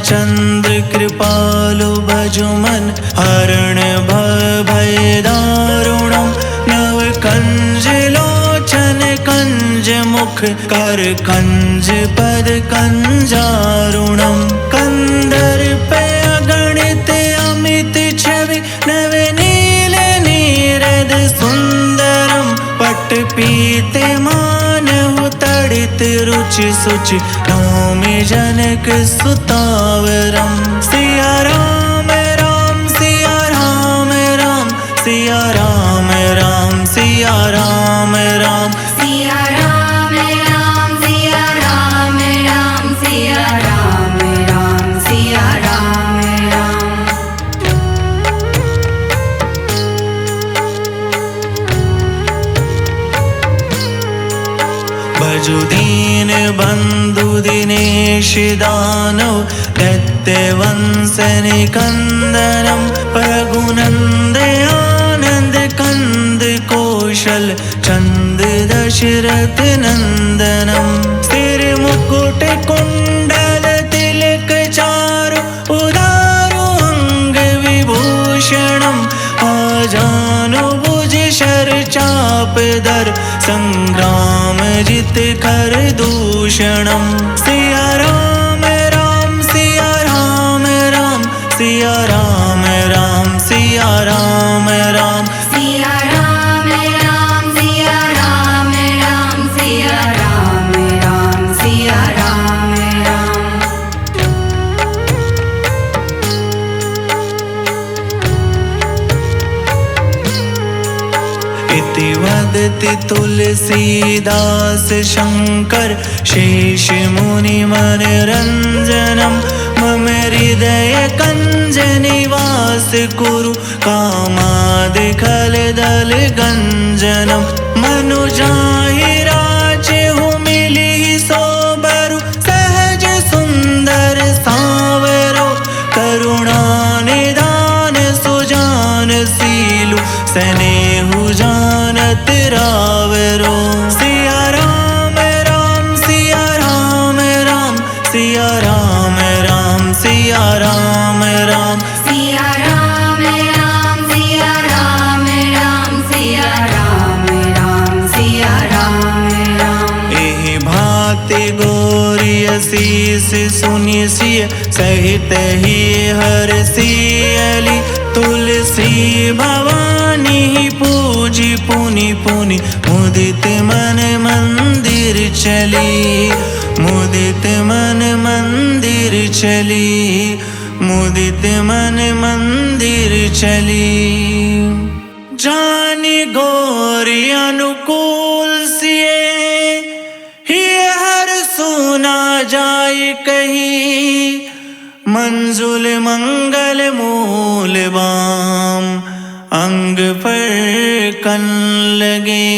रामचंद्र कृपालु भजु मन हरण भय दारुणम नव कंज लोचन कंज मुख कर कंज पद कंजारुणम कंदर्प अगणित अमित छवि नव नील नीरद सुंदरम पट पीते मानव तड़ित रुचि सुचि नौमि जनक सुतावरम सिया राम राम सिया राम राम सिया राम राम सिया राम राम सिया राम राम सिया राम राम सिया राम राम सिया राम राम। भजु दीन बंधु दिनेश दानव दैत्य वंश निकंदनम रघुनंद आनंद कंद कौशल चंद दशरथ नंदनम सिर मुकुट कुंडल तिलक चारु उदारु अंग विभूषणम आजानु भुज शर चाप दर संग्राम जित कर दूषणम सिया राम राम सिया राम राम सिया राम राम सिया राम राम सिया राम राम सिया राम राम सिया राम राम सिया राम राम। इति वदति तुलसीदास शंकर शेष मुनि मनरंजनम मम हृदय कंज निवास कुरु कामाद खल दल गंजनम मनुजाहि राजहु मिली सोबरु सहज सुंदर सांवरो करुणा निदान सुजान सीलु स्नेहु जानत रावरो सिया राम राम सिया राम राम सिया राम राम सिया राम राम सिया राम राम सिया राम राम सिया राम राम सिया राम राम। एहि भांति गोरी असीस सुनि सिय सहित ही हर सियली तुलसी भवानी पूजी पुनि पुनि मुदित मन मंदिर चली मुदित मन मंदिर चली मुदित मन मंदिर चली जानी गोरी अनुकूल सिए ही हर सुना जाय कही मंजुल मंगल मूल बाम अंग पर कन लगे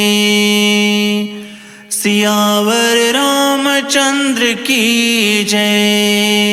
सियावर रामचंद्र की जय।